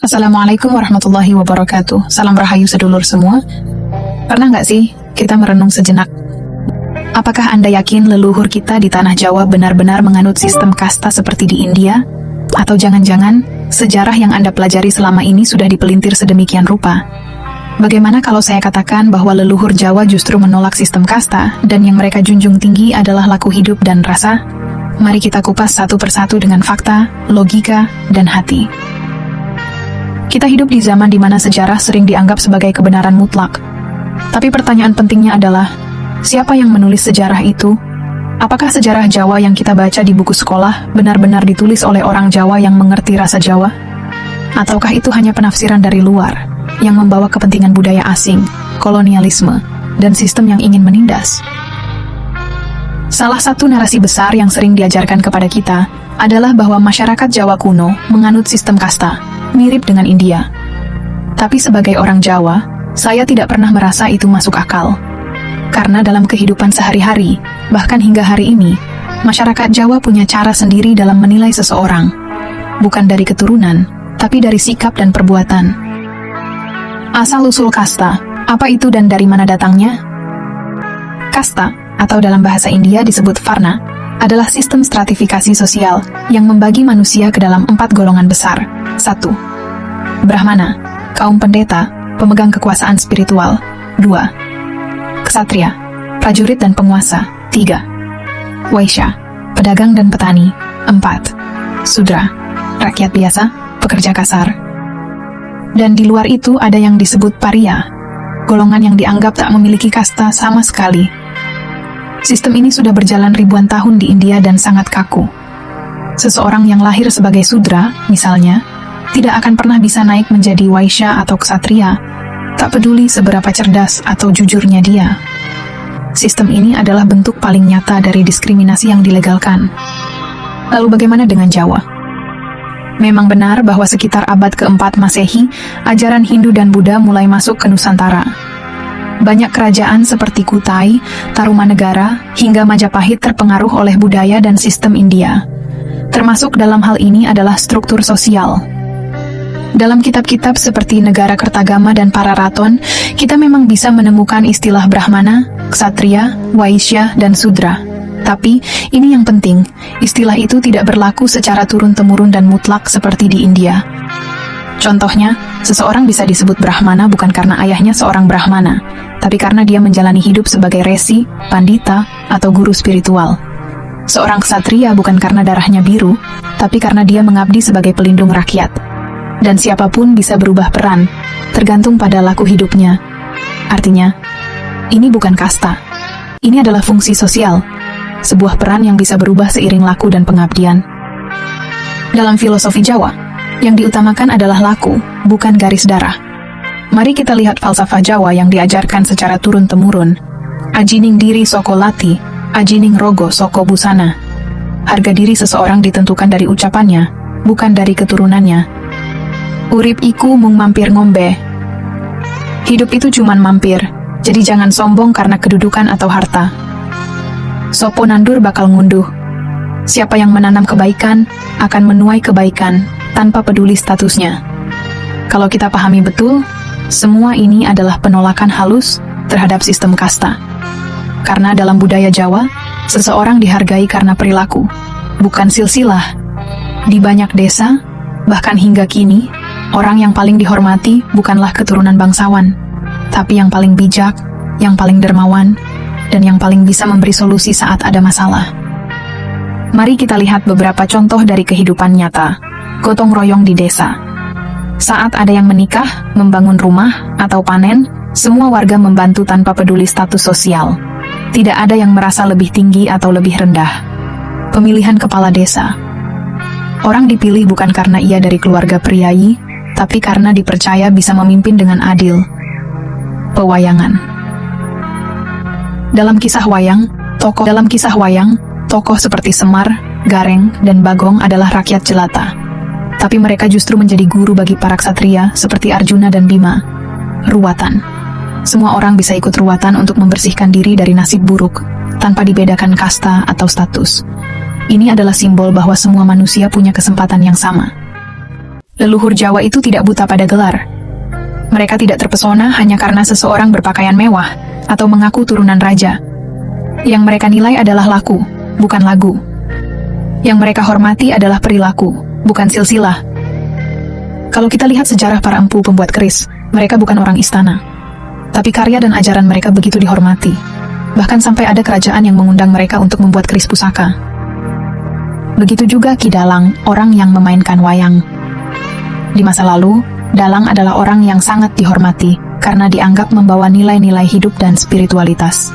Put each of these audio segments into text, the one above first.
Assalamualaikum warahmatullahi wabarakatuh. Salam rahayu sedulur semua. Pernah nggak sih kita merenung sejenak? Apakah Anda yakin leluhur kita di tanah Jawa benar-benar menganut sistem kasta seperti di India? Atau jangan-jangan sejarah yang Anda pelajari selama ini sudah dipelintir sedemikian rupa? Bagaimana kalau saya katakan bahwa leluhur Jawa justru menolak sistem kasta dan yang mereka junjung tinggi adalah laku hidup dan rasa? Mari kita kupas satu persatu dengan fakta, logika, dan hati. Kita hidup di zaman di mana sejarah sering dianggap sebagai kebenaran mutlak. Tapi pertanyaan pentingnya adalah, siapa yang menulis sejarah itu? Apakah sejarah Jawa yang kita baca di buku sekolah benar-benar ditulis oleh orang Jawa yang mengerti rasa Jawa? Ataukah itu hanya penafsiran dari luar, yang membawa kepentingan budaya asing, kolonialisme, dan sistem yang ingin menindas? Salah satu narasi besar yang sering diajarkan kepada kita adalah bahwa masyarakat Jawa kuno menganut sistem kasta, mirip dengan India. Tapi sebagai orang Jawa, saya tidak pernah merasa itu masuk akal. Karena dalam kehidupan sehari-hari, bahkan hingga hari ini, masyarakat Jawa punya cara sendiri dalam menilai seseorang. Bukan dari keturunan, tapi dari sikap dan perbuatan. Asal-usul kasta, apa itu dan dari mana datangnya? Kasta, atau dalam bahasa India disebut varna, adalah sistem stratifikasi sosial yang membagi manusia ke dalam 4 golongan besar. 1. Brahmana, kaum pendeta, pemegang kekuasaan spiritual. 2. Ksatria, prajurit dan penguasa. 3. Waisya, pedagang dan petani. 4. Sudra, rakyat biasa, pekerja kasar. Dan di luar itu ada yang disebut paria, golongan yang dianggap tak memiliki kasta sama sekali. Sistem ini sudah berjalan ribuan tahun di India dan sangat kaku. Seseorang yang lahir sebagai Sudra, misalnya, tidak akan pernah bisa naik menjadi Waisya atau Ksatria, tak peduli seberapa cerdas atau jujurnya dia. Sistem ini adalah bentuk paling nyata dari diskriminasi yang dilegalkan. Lalu bagaimana dengan Jawa? Memang benar bahwa sekitar abad ke-4 Masehi, ajaran Hindu dan Buddha mulai masuk ke Nusantara. Banyak kerajaan seperti Kutai, Tarumanegara, hingga Majapahit terpengaruh oleh budaya dan sistem India. Termasuk dalam hal ini adalah struktur sosial. Dalam kitab-kitab seperti Negara Kertagama dan Pararaton, kita memang bisa menemukan istilah Brahmana, Ksatria, Waisya, dan Sudra. Tapi, ini yang penting, istilah itu tidak berlaku secara turun-temurun dan mutlak seperti di India. Contohnya, seseorang bisa disebut Brahmana bukan karena ayahnya seorang Brahmana, tapi karena dia menjalani hidup sebagai resi, pandita, atau guru spiritual. Seorang Ksatria bukan karena darahnya biru, tapi karena dia mengabdi sebagai pelindung rakyat. Dan siapapun bisa berubah peran, tergantung pada laku hidupnya. Artinya, ini bukan kasta. Ini adalah fungsi sosial, sebuah peran yang bisa berubah seiring laku dan pengabdian. Dalam filosofi Jawa, yang diutamakan adalah laku, bukan garis darah. Mari kita lihat falsafah Jawa yang diajarkan secara turun-temurun. Ajining diri soko lati, ajining rogo soko busana. Harga diri seseorang ditentukan dari ucapannya, bukan dari keturunannya. Urip iku mung mampir ngombe. Hidup itu cuman mampir, jadi jangan sombong karena kedudukan atau harta. Sopo nandur bakal ngunduh. Siapa yang menanam kebaikan, akan menuai kebaikan, tanpa peduli statusnya. Kalau kita pahami betul, semua ini adalah penolakan halus terhadap sistem kasta. Karena dalam budaya Jawa, seseorang dihargai karena perilaku, bukan silsilah. Di banyak desa, bahkan hingga kini, orang yang paling dihormati bukanlah keturunan bangsawan, tapi yang paling bijak, yang paling dermawan, dan yang paling bisa memberi solusi saat ada masalah. Mari kita lihat beberapa contoh dari kehidupan nyata. Gotong royong di desa. Saat ada yang menikah, membangun rumah, atau panen, semua warga membantu tanpa peduli status sosial. Tidak ada yang merasa lebih tinggi atau lebih rendah. Pemilihan kepala desa. Orang dipilih bukan karena ia dari keluarga priayi, tapi karena dipercaya bisa memimpin dengan adil. Pewayangan. Dalam kisah wayang, tokoh seperti Semar, Gareng, dan Bagong adalah rakyat jelata. Tapi mereka justru menjadi guru bagi para ksatria seperti Arjuna dan Bima. Ruwatan. Semua orang bisa ikut ruwatan untuk membersihkan diri dari nasib buruk, tanpa dibedakan kasta atau status. Ini adalah simbol bahwa semua manusia punya kesempatan yang sama. Leluhur Jawa itu tidak buta pada gelar. Mereka tidak terpesona hanya karena seseorang berpakaian mewah atau mengaku turunan raja. Yang mereka nilai adalah laku, bukan lagu. Yang mereka hormati adalah perilaku, bukan silsilah. Kalau kita lihat sejarah para empu pembuat keris, mereka bukan orang istana. Tapi karya dan ajaran mereka begitu dihormati. Bahkan sampai ada kerajaan yang mengundang mereka untuk membuat keris pusaka. Begitu juga Ki Dalang, orang yang memainkan wayang. Di masa lalu, Dalang adalah orang yang sangat dihormati karena dianggap membawa nilai-nilai hidup dan spiritualitas.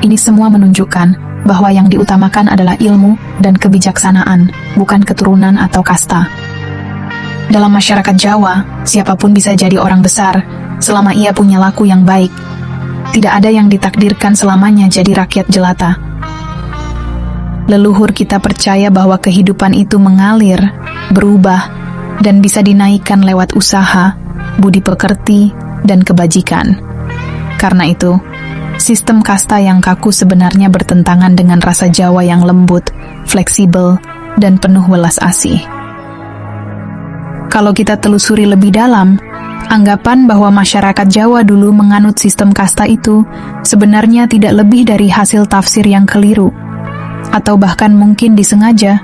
Ini semua menunjukkan bahwa yang diutamakan adalah ilmu dan kebijaksanaan, bukan keturunan atau kasta. Dalam masyarakat Jawa, siapapun bisa jadi orang besar selama ia punya laku yang baik. Tidak ada yang ditakdirkan selamanya jadi rakyat jelata. Leluhur kita percaya bahwa kehidupan itu mengalir, berubah, dan bisa dinaikkan lewat usaha, budi pekerti, dan kebajikan. Karena itu, sistem kasta yang kaku sebenarnya bertentangan dengan rasa Jawa yang lembut, fleksibel, dan penuh welas asih. Kalau kita telusuri lebih dalam, anggapan bahwa masyarakat Jawa dulu menganut sistem kasta itu sebenarnya tidak lebih dari hasil tafsir yang keliru, atau bahkan mungkin disengaja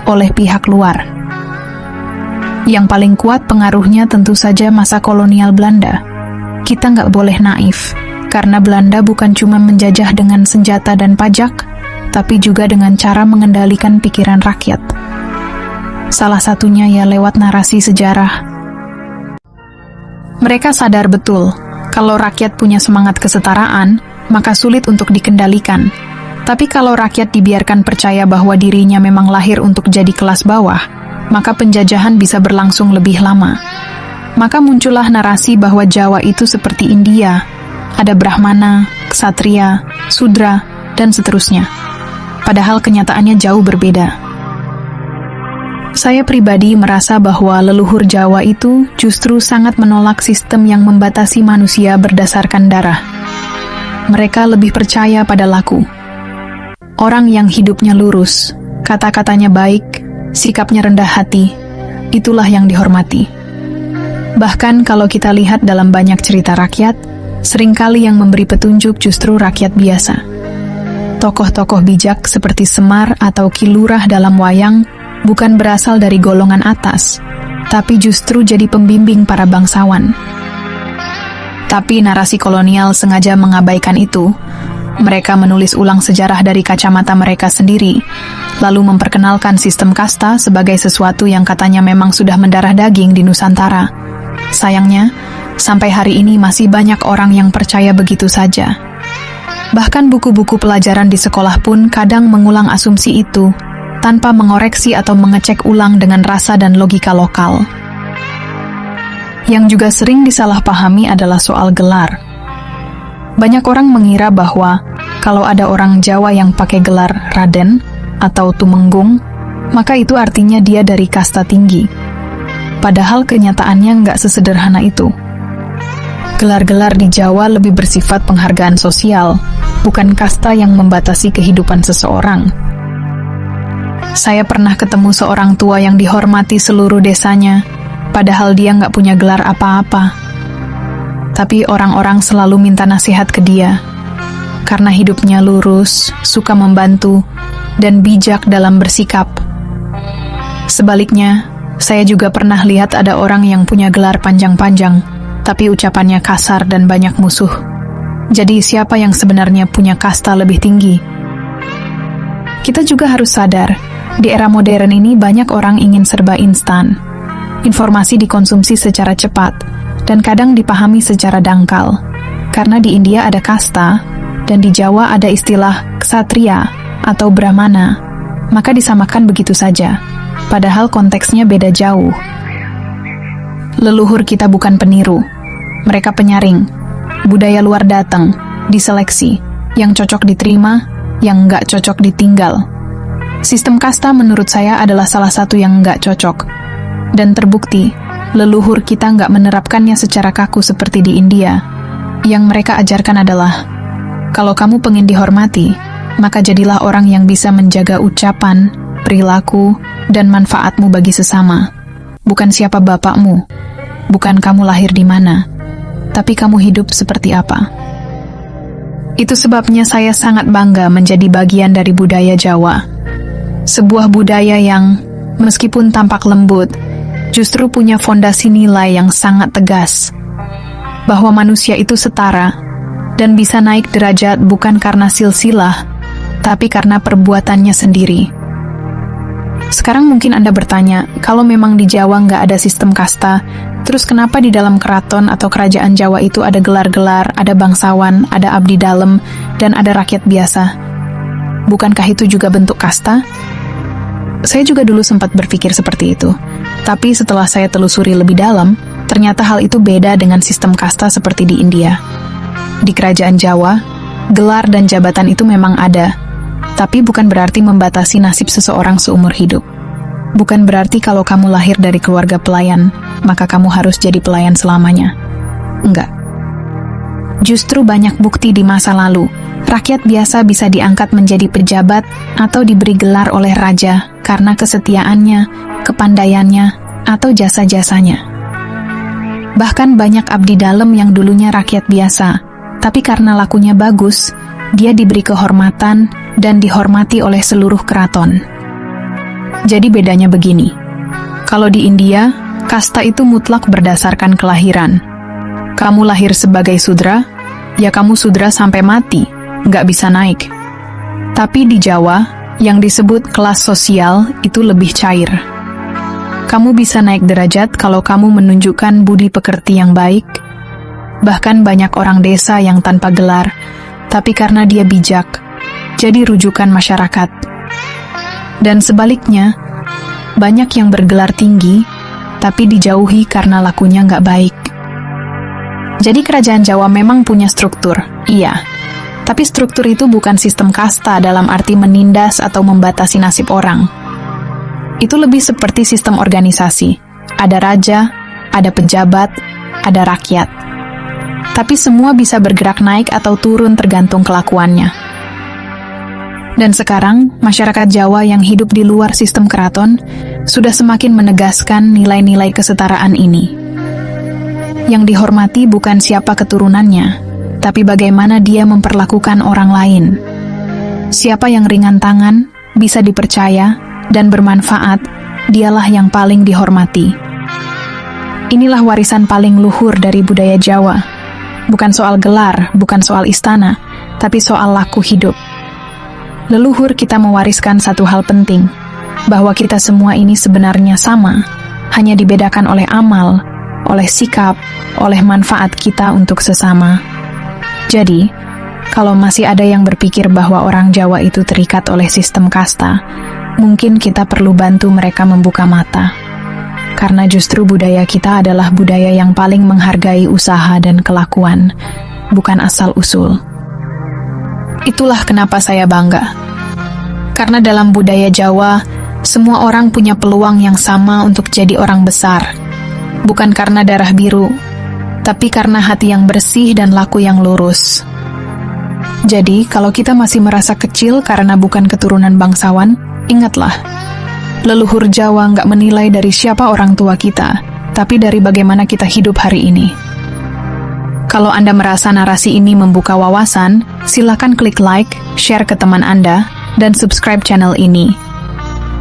oleh pihak luar. Yang paling kuat pengaruhnya tentu saja masa kolonial Belanda. Kita nggak boleh naif, karena Belanda bukan cuma menjajah dengan senjata dan pajak, tapi juga dengan cara mengendalikan pikiran rakyat. Salah satunya ya lewat narasi sejarah. Mereka sadar betul, kalau rakyat punya semangat kesetaraan, maka sulit untuk dikendalikan. Tapi kalau rakyat dibiarkan percaya bahwa dirinya memang lahir untuk jadi kelas bawah, maka penjajahan bisa berlangsung lebih lama. Maka muncullah narasi bahwa Jawa itu seperti India, ada Brahmana, Ksatria, Sudra, dan seterusnya. Padahal kenyataannya jauh berbeda. Saya pribadi merasa bahwa leluhur Jawa itu justru sangat menolak sistem yang membatasi manusia berdasarkan darah. Mereka lebih percaya pada laku. Orang yang hidupnya lurus, kata-katanya baik, sikapnya rendah hati, itulah yang dihormati. Bahkan kalau kita lihat dalam banyak cerita rakyat, seringkali yang memberi petunjuk justru rakyat biasa. Tokoh-tokoh bijak seperti Semar atau Ki Lurah dalam wayang bukan berasal dari golongan atas, tapi justru jadi pembimbing para bangsawan. Tapi narasi kolonial sengaja mengabaikan itu. Mereka menulis ulang sejarah dari kacamata mereka sendiri, lalu memperkenalkan sistem kasta sebagai sesuatu yang katanya memang sudah mendarah daging di Nusantara. Sayangnya, sampai hari ini masih banyak orang yang percaya begitu saja. Bahkan buku-buku pelajaran di sekolah pun kadang mengulang asumsi itu, tanpa mengoreksi atau mengecek ulang dengan rasa dan logika lokal. Yang juga sering disalahpahami adalah soal gelar. Banyak orang mengira bahwa kalau ada orang Jawa yang pakai gelar Raden atau Tumenggung, maka itu artinya dia dari kasta tinggi. Padahal kenyataannya nggak sesederhana itu. Gelar-gelar di Jawa lebih bersifat penghargaan sosial, bukan kasta yang membatasi kehidupan seseorang. Saya pernah ketemu seorang tua yang dihormati seluruh desanya, padahal dia nggak punya gelar apa-apa. Tapi orang-orang selalu minta nasihat ke dia, karena hidupnya lurus, suka membantu, dan bijak dalam bersikap. Sebaliknya, saya juga pernah lihat ada orang yang punya gelar panjang-panjang, tapi ucapannya kasar dan banyak musuh. Jadi siapa yang sebenarnya punya kasta lebih tinggi? Kita juga harus sadar, di era modern ini banyak orang ingin serba instan. Informasi dikonsumsi secara cepat, dan kadang dipahami secara dangkal. Karena di India ada kasta, dan di Jawa ada istilah ksatria atau brahmana, maka disamakan begitu saja. Padahal konteksnya beda jauh. Leluhur kita bukan peniru. Mereka penyaring. Budaya luar datang, diseleksi. Yang cocok diterima, yang nggak cocok ditinggal. Sistem kasta menurut saya adalah salah satu yang nggak cocok. Dan terbukti, leluhur kita nggak menerapkannya secara kaku seperti di India. Yang mereka ajarkan adalah, kalau kamu pengen dihormati, maka jadilah orang yang bisa menjaga ucapan, perilaku, dan manfaatmu bagi sesama. bukan siapa bapakmu, bukan kamu lahir di mana, tapi kamu hidup seperti apa. Itu sebabnya saya sangat bangga menjadi bagian dari budaya Jawa. Sebuah budaya yang, meskipun tampak lembut, justru punya fondasi nilai yang sangat tegas. Bahwa manusia itu setara, dan bisa naik derajat bukan karena silsilah, tapi karena perbuatannya sendiri. Sekarang mungkin Anda bertanya, kalau memang di Jawa nggak ada sistem kasta, terus kenapa di dalam keraton atau kerajaan Jawa itu ada gelar-gelar, ada bangsawan, ada abdi dalem, dan ada rakyat biasa? Bukankah itu juga bentuk kasta? Saya juga dulu sempat berpikir seperti itu. Tapi setelah saya telusuri lebih dalam, ternyata hal itu beda dengan sistem kasta seperti di India. Di kerajaan Jawa, gelar dan jabatan itu memang ada, tapi bukan berarti membatasi nasib seseorang seumur hidup. Bukan berarti kalau kamu lahir dari keluarga pelayan, maka kamu harus jadi pelayan selamanya. Enggak. Justru banyak bukti di masa lalu, rakyat biasa bisa diangkat menjadi pejabat atau diberi gelar oleh raja karena kesetiaannya, kepandaiannya, atau jasa-jasanya. Bahkan banyak abdi dalem yang dulunya rakyat biasa, tapi karena lakunya bagus, dia diberi kehormatan dan dihormati oleh seluruh keraton. Jadi bedanya begini, kalau di India, kasta itu mutlak berdasarkan kelahiran. Kamu lahir sebagai sudra, ya kamu sudra sampai mati, nggak bisa naik. Tapi di Jawa, yang disebut kelas sosial itu lebih cair. Kamu bisa naik derajat kalau kamu menunjukkan budi pekerti yang baik. Bahkan banyak orang desa yang tanpa gelar, tapi karena dia bijak, jadi rujukan masyarakat. Dan sebaliknya, banyak yang bergelar tinggi, tapi dijauhi karena lakunya nggak baik. Jadi kerajaan Jawa memang punya struktur, iya. Tapi struktur itu bukan sistem kasta dalam arti menindas atau membatasi nasib orang. Itu lebih seperti sistem organisasi. Ada raja, ada pejabat, ada rakyat. Tapi semua bisa bergerak naik atau turun tergantung kelakuannya. Dan sekarang, masyarakat Jawa yang hidup di luar sistem keraton sudah semakin menegaskan nilai-nilai kesetaraan ini. Yang dihormati bukan siapa keturunannya, tapi bagaimana dia memperlakukan orang lain. Siapa yang ringan tangan, bisa dipercaya, dan bermanfaat, dialah yang paling dihormati. Inilah warisan paling luhur dari budaya Jawa. Bukan soal gelar, bukan soal istana, tapi soal laku hidup. Leluhur kita mewariskan satu hal penting, bahwa kita semua ini sebenarnya sama, hanya dibedakan oleh amal, oleh sikap, oleh manfaat kita untuk sesama. Jadi, kalau masih ada yang berpikir bahwa orang Jawa itu terikat oleh sistem kasta, mungkin kita perlu bantu mereka membuka mata. Karena justru budaya kita adalah budaya yang paling menghargai usaha dan kelakuan, bukan asal-usul. Itulah kenapa saya bangga. Karena dalam budaya Jawa, semua orang punya peluang yang sama untuk jadi orang besar. Bukan karena darah biru, tapi karena hati yang bersih dan laku yang lurus. Jadi, kalau kita masih merasa kecil karena bukan keturunan bangsawan, ingatlah, leluhur Jawa nggak menilai dari siapa orang tua kita, tapi dari bagaimana kita hidup hari ini. Kalau Anda merasa narasi ini membuka wawasan, silakan klik like, share ke teman Anda, dan subscribe channel ini.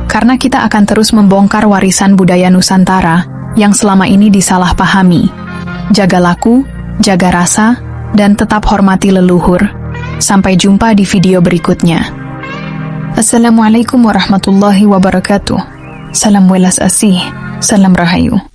Karena kita akan terus membongkar warisan budaya Nusantara yang selama ini disalahpahami. Jaga laku, jaga rasa, dan tetap hormati leluhur. Sampai jumpa di video berikutnya. Assalamualaikum warahmatullahi wabarakatuh. Salam welas asih, salam rahayu.